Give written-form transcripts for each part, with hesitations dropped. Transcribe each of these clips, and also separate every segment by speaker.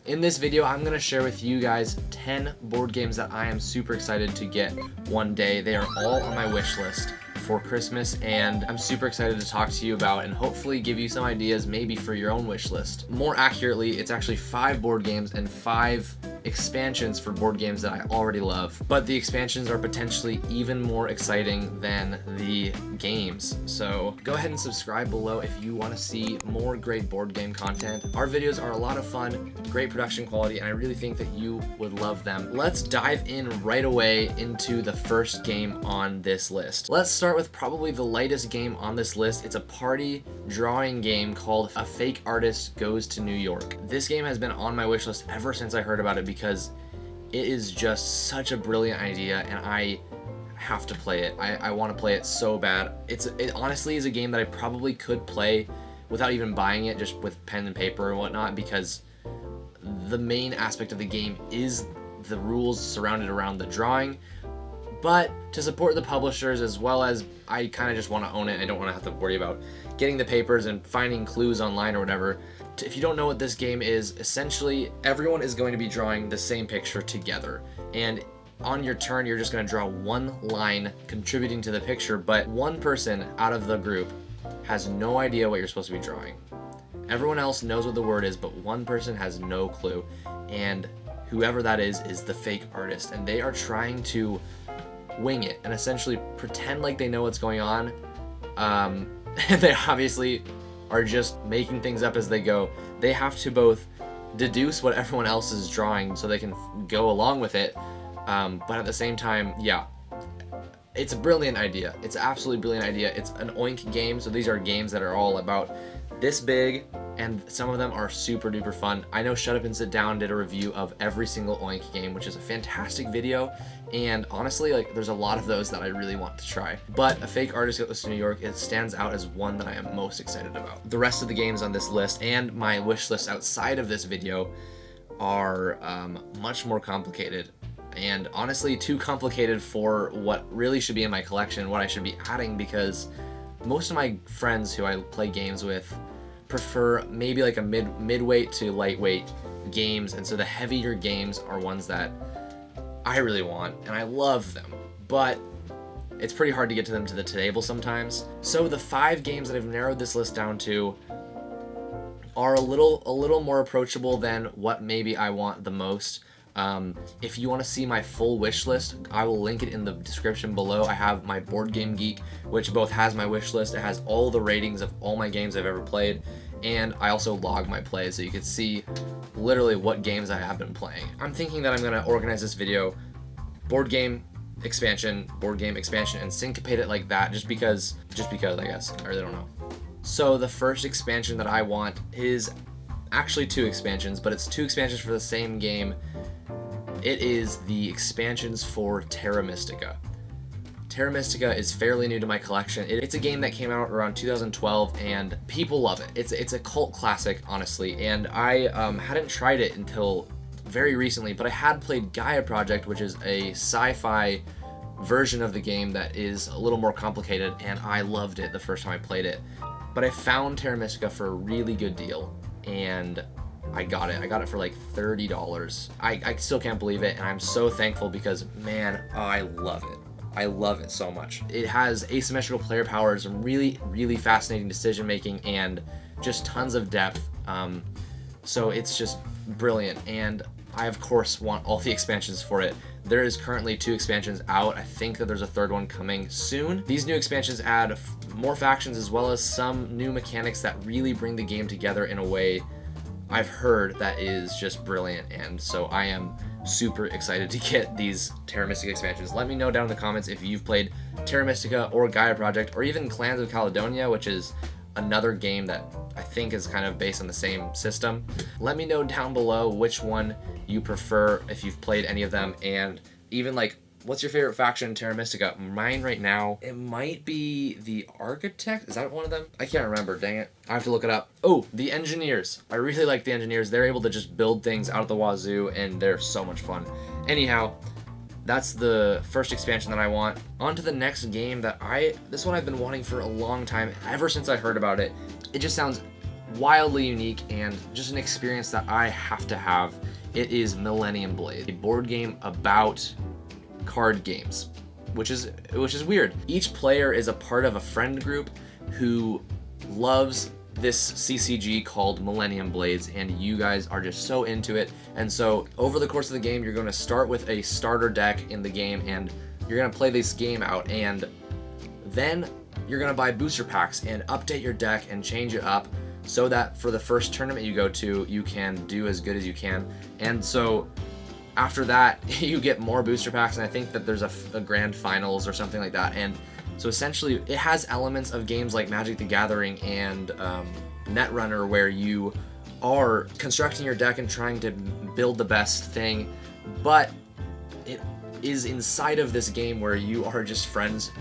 Speaker 1: In this video, I'm going to share with you guys 10 board games that I am super excited to get one day. They are all on my wish list for Christmas, and I'm super excited to talk to you about and hopefully give you some ideas maybe for your own wish list. More accurately, it's actually 5 board games and 5 expansions for board games that I already love, but the expansions are potentially even more exciting than the games. So go ahead and subscribe below if you want to see more great board game content. Our videos are a lot of fun, great production quality, and I really think that you would love them. Let's dive in right away into the first game on this list. Let's start with probably the lightest game on this list. It's a party drawing game called A Fake Artist Goes to New York. This game has been on my wish list ever since I heard about it because it is just such a brilliant idea and I have to play it. I want to play it so bad. It honestly is a game that I probably could play without even buying it, just with pen and paper and whatnot, because the main aspect of the game is the rules surrounded around the drawing. But to support the publishers, as well as I kind of just want to own it, I don't want to have to worry about getting the papers and finding clues online or whatever. If you don't know what this game is, essentially everyone is going to be drawing the same picture together, and on your turn you're just going to draw one line contributing to the picture, but one person out of the group has no idea what you're supposed to be drawing. Everyone else knows what the word is, but one person has no clue, and whoever that is the fake artist, and they are trying to wing it and essentially pretend like they know what's going on. They obviously are just making things up as they go. They have to both deduce what everyone else is drawing so they can go along with it, but at the same time, yeah, it's a brilliant idea. It's an absolutely brilliant idea. It's an oink game, so these are games that are all about this big, and some of them are super duper fun. I know Shut Up and Sit Down did a review of every single oink game, which is a fantastic video, and honestly, like, there's a lot of those that I really want to try. But A Fake Artist Goes to New York, it stands out as one that I am most excited about. The rest of the games on this list and my wish list outside of this video are much more complicated, and honestly too complicated for what really should be in my collection, what I should be adding, because most of my friends who I play games with prefer maybe like a midweight to lightweight games, and so the heavier games are ones that I really want and I love them, but it's pretty hard to get to them to the table sometimes. So the 5 games that I've narrowed this list down to are a little more approachable than what maybe I want the most. If you want to see my full wish list, I will link it in the description below. I have my Board Game Geek, which both has my wish list, it has all the ratings of all my games I've ever played, and I also log my plays so you can see literally what games I have been playing. I'm thinking that I'm going to organize this video board game expansion, and syncopate it like that just because I guess. I really don't know. So the first expansion that I want is actually 2 expansions, but it's 2 expansions for the same game. It is the expansions for Terra Mystica. Terra Mystica is fairly new to my collection. It's a game that came out around 2012 and people love it. It's a cult classic, honestly, and I hadn't tried it until very recently, but I had played Gaia Project, which is a sci-fi version of the game that is a little more complicated, and I loved it the first time I played it. But I found Terra Mystica for a really good deal, and I got it for like $30. I still can't believe it, and I'm so thankful because, man, I love it. I love it so much. It has asymmetrical player powers and really fascinating decision making and just tons of depth. So it's just brilliant, and I of course want all the expansions for it. There is currently 2 expansions out. I think that there's a 3rd one coming soon. These new expansions add more factions as well as some new mechanics that really bring the game together in a way I've heard that is just brilliant, and so I am super excited to get these Terra Mystica expansions. Let me know down in the comments if you've played Terra Mystica or Gaia Project or even Clans of Caledonia, which is another game that I think is kind of based on the same system. Let me know down below which one you prefer, if you've played any of them, and even like, what's your favorite faction in Terra Mystica? Mine right now, it might be the Architect. Is that one of them? I can't remember, dang it. I have to look it up. Oh, the Engineers. I really like the Engineers. They're able to just build things out of the wazoo, and they're so much fun. Anyhow, that's the first expansion that I want. On to the next game that this one I've been wanting for a long time, ever since I heard about it. It just sounds wildly unique and just an experience that I have to have. It is Millennium Blades, a board game about card games, which is weird. Each player is a part of a friend group who loves this CCG called Millennium Blades, and you guys are just so into it. And so over the course of the game, you're going to start with a starter deck in the game, and you're going to play this game out, and then you're going to buy booster packs and update your deck and change it up so that for the first tournament you go to, you can do as good as you can. And so after that, you get more booster packs, and I think that there's a grand finals or something like that. And so essentially, it has elements of games like Magic the Gathering and Netrunner, where you are constructing your deck and trying to build the best thing, but it is inside of this game where you are just friends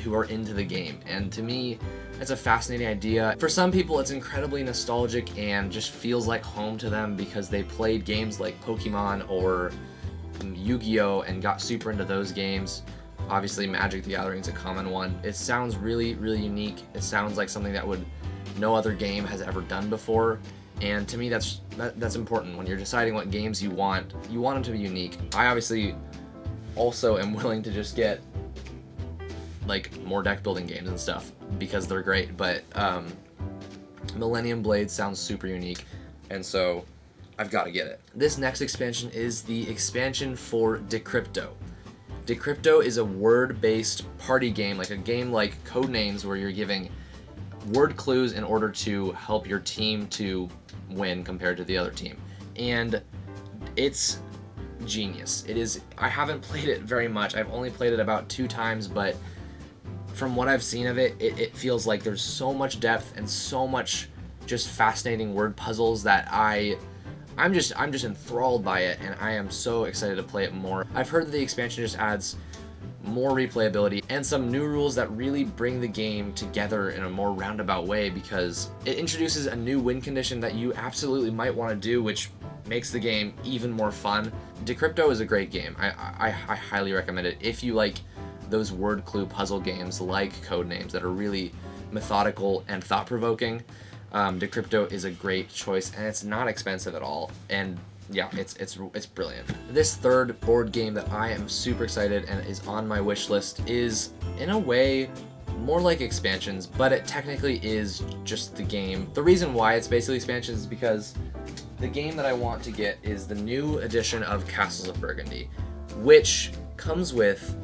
Speaker 1: who are into the game. And to me, it's a fascinating idea. For some people, it's incredibly nostalgic and just feels like home to them because they played games like Pokemon or Yu-Gi-Oh! And got super into those games. Obviously, Magic the Gathering is a common one. It sounds really, really unique. It sounds like something that no other game has ever done before. And to me, that's important. When you're deciding what games you want them to be unique. I obviously also am willing to just get like more deck building games and stuff because they're great. But Millennium Blades sounds super unique, and so I've got to get it. This next expansion is the expansion for Decrypto. Decrypto is a word-based party game, like a game like Codenames, where you're giving word clues in order to help your team to win compared to the other team. And it's genius. It is. I haven't played it very much. I've only played it about 2 times, but from what I've seen of it, it feels like there's so much depth and so much just fascinating word puzzles that I'm just enthralled by it, and I am so excited to play it more. I've heard that the expansion just adds more replayability and some new rules that really bring the game together in a more roundabout way, because it introduces a new win condition that you absolutely might want to do, which makes the game even more fun. Decrypto is a great game. I highly recommend it if you like those word clue puzzle games like Codenames that are really methodical and thought-provoking. Decrypto is a great choice, and it's not expensive at all. And yeah, it's brilliant. This third board game that I am super excited and is on my wish list is, in a way, more like expansions, but it technically is just the game. The reason why it's basically expansions is because the game that I want to get is the new edition of Castles of Burgundy, which comes with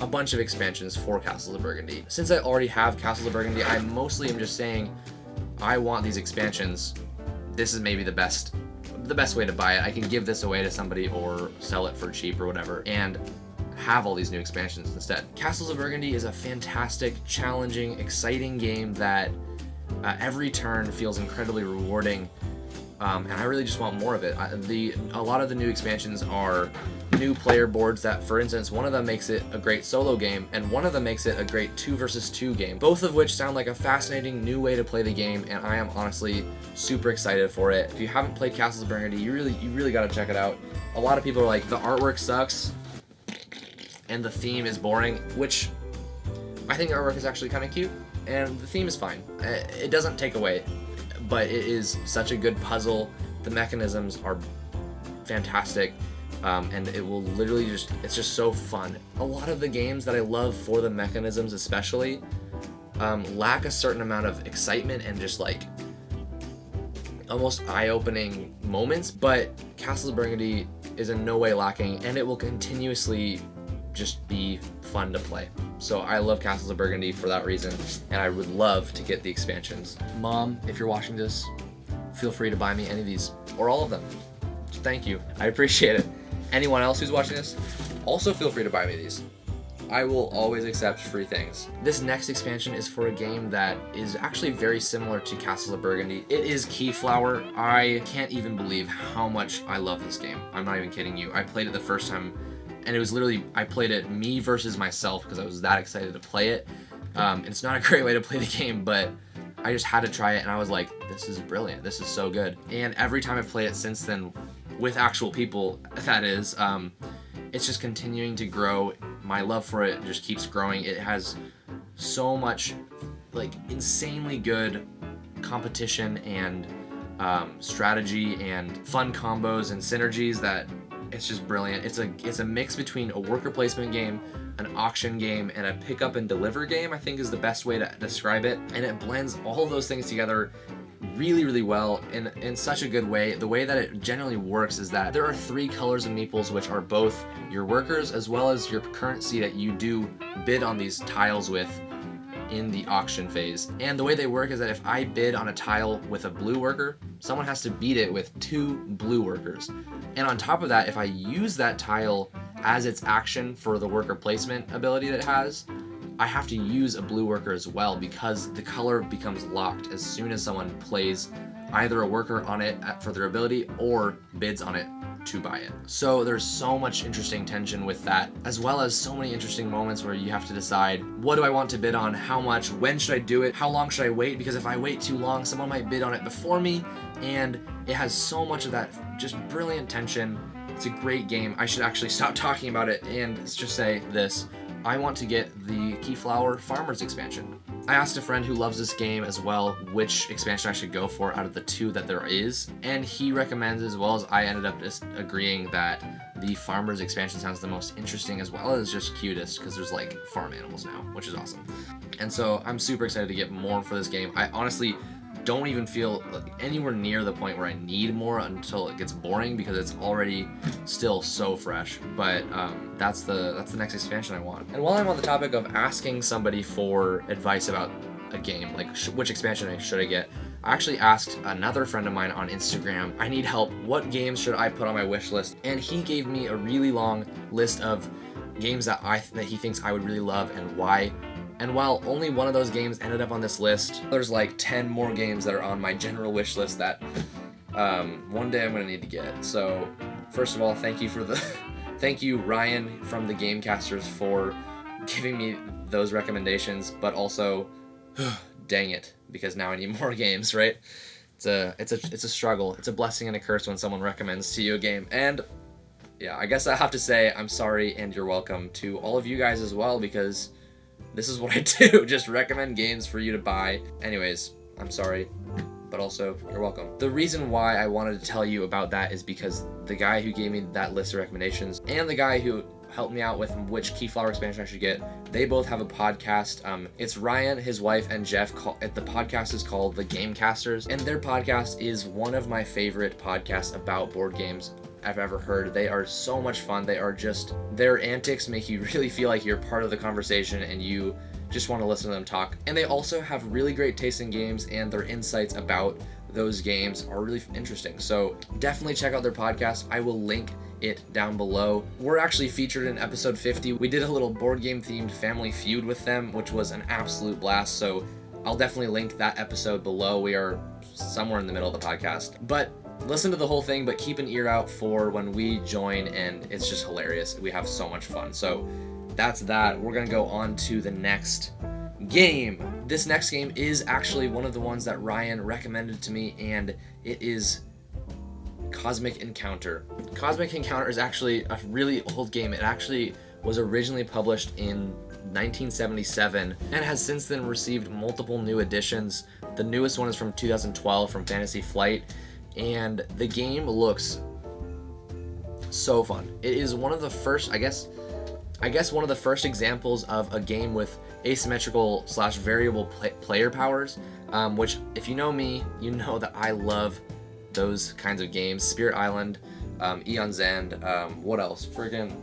Speaker 1: a bunch of expansions for Castles of Burgundy. Since I already have Castles of Burgundy, I mostly am just saying I want these expansions. This is maybe the best way to buy it. I can give this away to somebody or sell it for cheap or whatever and have all these new expansions instead. Castles of Burgundy is a fantastic, challenging, exciting game that every turn feels incredibly rewarding, and I really just want more of it. A lot of the new expansions are new player boards that, for instance, one of them makes it a great solo game, and one of them makes it a great 2 versus 2 game, both of which sound like a fascinating new way to play the game, and I am honestly super excited for it. If you haven't played Castles of Burgundy, you really got to check it out. A lot of people are like, the artwork sucks and the theme is boring, which I think the artwork is actually kind of cute, and the theme is fine. It doesn't take away, but it is such a good puzzle. The mechanisms are fantastic. And it will literally it's just so fun. A lot of the games that I love for the mechanisms especially lack a certain amount of excitement and just like almost eye-opening moments, but Castles of Burgundy is in no way lacking, and it will continuously just be fun to play. So I love Castles of Burgundy for that reason, and I would love to get the expansions. Mom, if you're watching this, feel free to buy me any of these, or all of them. Thank you. I appreciate it. Anyone else who's watching this, also feel free to buy me these. I will always accept free things. This next expansion is for a game that is actually very similar to Castles of Burgundy. It is Keyflower. I can't even believe how much I love this game. I'm not even kidding you. I played it the first time, and it was literally, I played it me versus myself because I was that excited to play it. It's not a great way to play the game, but I just had to try it, and I was like, this is brilliant. This is so good. And every time I've played it since then, with actual people, that is, it's just continuing to grow. My love for it just keeps growing. It has so much, like, insanely good competition and strategy and fun combos and synergies that it's just brilliant. It's a mix between a worker placement game, an auction game, and a pick up and deliver game, I think is the best way to describe it. And it blends all of those things together really, really well in such a good way. The way that it generally works is that there are 3 colors of meeples, which are both your workers as well as your currency that you do bid on these tiles with in the auction phase. And the way they work is that if I bid on a tile with a blue worker, someone has to beat it with 2 blue workers. And on top of that, if I use that tile as its action for the worker placement ability that it has, I have to use a blue worker as well, because the color becomes locked as soon as someone plays either a worker on it for their ability or bids on it to buy it. So there's so much interesting tension with that, as well as so many interesting moments where you have to decide, what do I want to bid on, how much, when should I do it, how long should I wait, because if I wait too long, someone might bid on it before me, and it has so much of that just brilliant tension. It's a great game. I should actually stop talking about it and just say this. I want to get the Keyflower Farmers expansion. I asked a friend who loves this game as well which expansion I should go for out of the 2 that there is, and he recommends, as well as I ended up just agreeing, that the Farmers expansion sounds the most interesting as well as just cutest, because there's like farm animals now, which is awesome. And so I'm super excited to get more for this game. I honestly don't even feel anywhere near the point where I need more until it gets boring, because it's already still so fresh. But that's the next expansion I want. And while I'm on the topic of asking somebody for advice about a game, like which expansion should I get, I actually asked another friend of mine on Instagram, I need help, what games should I put on my wish list? And he gave me a really long list of games that he thinks I would really love and why. And while only one of those games ended up on this list, there's like 10 more games that are on my general wish list that one day I'm gonna need to get. So first of all, thank you Ryan from the Gamecasters for giving me those recommendations, but also dang it, because now I need more games, right? It's a struggle. It's a blessing and a curse when someone recommends to you a game. And yeah, I guess I have to say I'm sorry and you're welcome to all of you guys as well, because this is what I do, just recommend games for you to buy. Anyways, I'm sorry, but also you're welcome. The reason why I wanted to tell you about that is because the guy who gave me that list of recommendations and the guy who helped me out with which Keyflower expansion I should get, they both have a podcast. It's Ryan, his wife, and Jeff. The podcast is called The Gamecasters, and their podcast is one of my favorite podcasts about board games I've ever heard. They are so much fun. Their antics make you really feel like you're part of the conversation and you just want to listen to them talk. And they also have really great taste in games, and their insights about those games are really interesting. So definitely check out their podcast. I will link it down below. We're actually featured in episode 50. We did a little board game themed family feud with them, which was an absolute blast. So I'll definitely link that episode below. We are somewhere in the middle of the podcast. But listen to the whole thing, but keep an ear out for when we join, and it's just hilarious. We have so much fun. So that's that. We're gonna go on to the next game. This next game is actually one of the ones that Ryan recommended to me, and it is Cosmic Encounter. Cosmic Encounter is actually a really old game. It actually was originally published in 1977 and has since then received multiple new editions. The newest one is from 2012 from Fantasy Flight, and the game looks so fun. It is one of the first, I guess one of the first examples of a game with asymmetrical / variable player powers, which if you know me, you know that I love those kinds of games. Spirit Island, Eon's End, what else?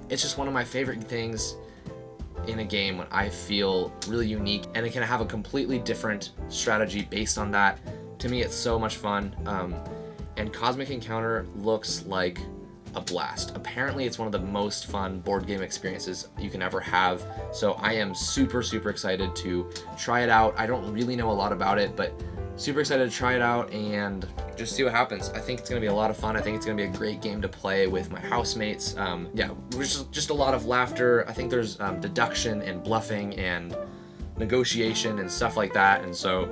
Speaker 1: It's just one of my favorite things in a game when I feel really unique, and it can have a completely different strategy based on that. To me, it's so much fun. And Cosmic Encounter looks like a blast. Apparently, it's one of the most fun board game experiences you can ever have. So I am super, super excited to try it out. I don't really know a lot about it, but super excited to try it out and just see what happens. I think it's going to be a lot of fun. I think it's going to be a great game to play with my housemates. Just a lot of laughter. I think there's deduction and bluffing and negotiation and stuff like that. And so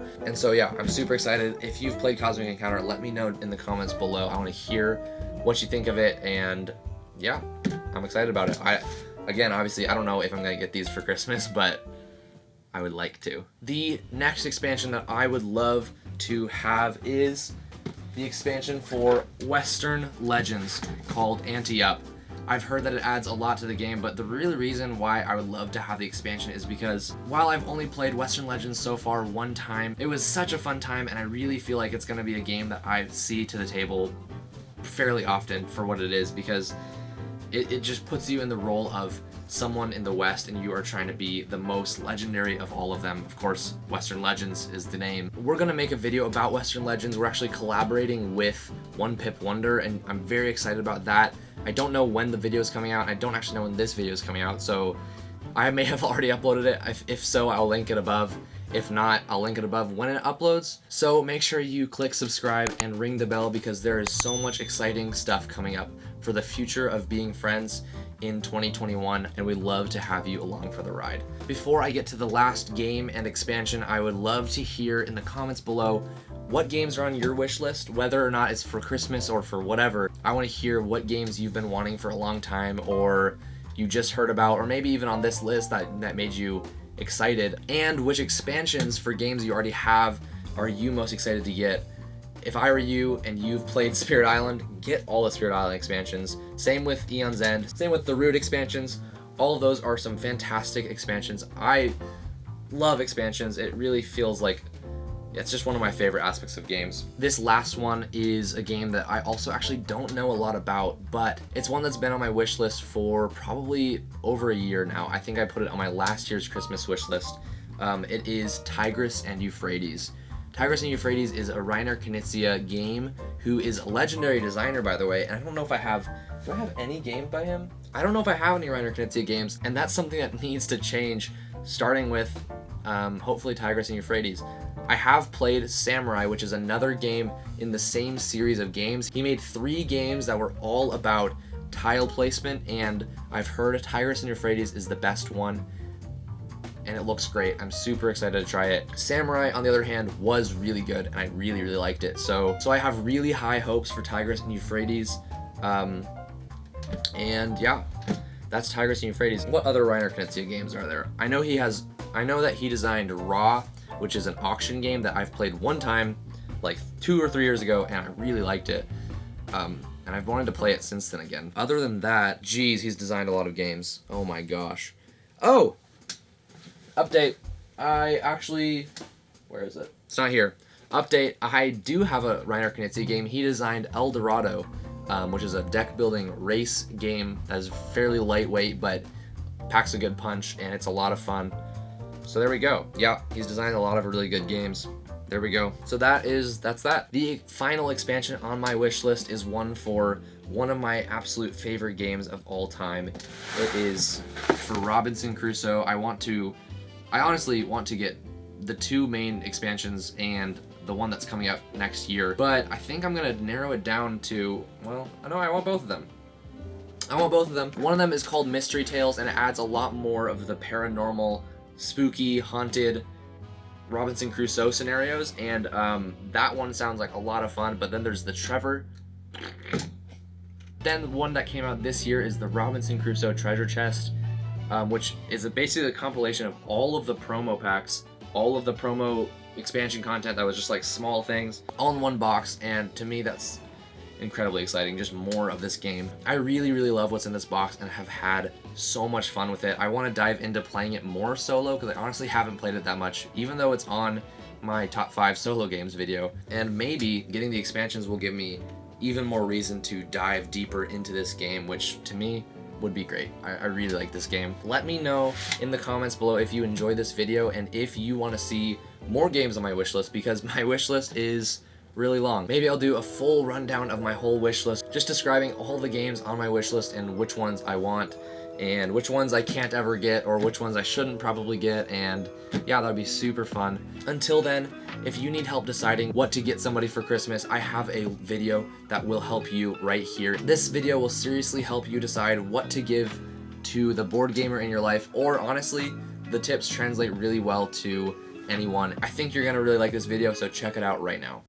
Speaker 1: yeah, I'm super excited. If you've played Cosmic Encounter, let me know in the comments below. I want to hear what you think of it, and yeah, I'm excited about it. Obviously I don't know if I'm going to get these for Christmas, but I would like to. The next expansion that I would love to have is the expansion for Western Legends called Ante Up. I've heard that it adds a lot to the game, but the real reason why I would love to have the expansion is because while I've only played Western Legends so far one time, it was such a fun time, and I really feel like it's going to be a game that I see to the table fairly often for what it is, because it just puts you in the role of someone in the West, and you are trying to be the most legendary of all of them. Of course, Western Legends is the name. We're gonna make a video about Western Legends. We're actually collaborating with One Pip Wonder, and I'm very excited about that. I don't know when the video is coming out, and I don't actually know when this video is coming out, so I may have already uploaded it. If so, I'll link it above. If not, I'll link it above when it uploads. So make sure you click subscribe and ring the bell, because there is so much exciting stuff coming up for the future of being friends in 2021, and we'd love to have you along for the ride. Before I get to the last game and expansion, I would love to hear in the comments below what games are on your wish list, whether or not it's for Christmas or for whatever. I want to hear what games you've been wanting for a long time, or you just heard about, or maybe even on this list that made you excited, and which expansions for games you already have are you most excited to get. If I were you and you've played Spirit Island, get all the Spirit Island expansions. Same with Eon's End, same with the Root expansions. All of those are some fantastic expansions. I love expansions. It really feels like it's just one of my favorite aspects of games. This last one is a game that I also actually don't know a lot about, but it's one that's been on my wish list for probably over a year now. I think I put it on my last year's Christmas wish list. It is Tigris and Euphrates. Tigris and Euphrates is a Reiner Knizia game, who is a legendary designer, by the way, and I don't know if I have, do I have any game by him? I don't know if I have any Reiner Knizia games, and that's something that needs to change, starting with hopefully Tigris and Euphrates. I have played Samurai, which is another game in the same series of games. He made 3 games that were all about tile placement, and I've heard Tigris and Euphrates is the best one, and it looks great. I'm super excited to try it. Samurai, on the other hand, was really good, and I really, really liked it. So I have really high hopes for Tigris and Euphrates, and yeah, that's Tigris and Euphrates. What other Reiner Knizia games are there? I know that he designed Raw, which is an auction game that I've played one time, like 2 or 3 years ago, and I really liked it. And I've wanted to play it since then again. Other than that, geez, he's designed a lot of games. Oh my gosh. Oh! Update. Where is it? It's not here. Update. I do have a Reiner Knizia game. He designed El Dorado, which is a deck building race game that is fairly lightweight, but packs a good punch, and it's a lot of fun. So there we go. Yeah, he's designed a lot of really good games. There we go. So that's that. The final expansion on my wish list is one for one of my absolute favorite games of all time. It is for Robinson Crusoe. I honestly want to get the 2 main expansions and the one that's coming up next year, but I think I'm gonna narrow it down to, well, I want both of them. One of them is called Mystery Tales, and it adds a lot more of the paranormal, spooky, haunted Robinson Crusoe scenarios, and that one sounds like a lot of fun. But then there's the Trevor. Then the one that came out this year is the Robinson Crusoe Treasure Chest, which is basically a compilation of all of the promo packs, all of the promo expansion content that was just like small things, all in one box, and to me that's incredibly exciting. Just more of this game. I really, really love what's in this box and have had so much fun with it. I want to dive into playing it more solo, because I honestly haven't played it that much, even though it's on my top 5 solo games video, and maybe getting the expansions will give me even more reason to dive deeper into this game, which to me would be great. I really like this game. Let me know in the comments below if you enjoyed this video and if you want to see more games on my wish list, because my wish list is really long. Maybe I'll do a full rundown of my whole wish list, just describing all the games on my wish list and which ones I want and which ones I can't ever get, or which ones I shouldn't probably get, and yeah, that'd be super fun. Until then, if you need help deciding what to get somebody for Christmas, I have a video that will help you right here. This video will seriously help you decide what to give to the board gamer in your life, or honestly, the tips translate really well to anyone. I think you're gonna really like this video, so check it out right now.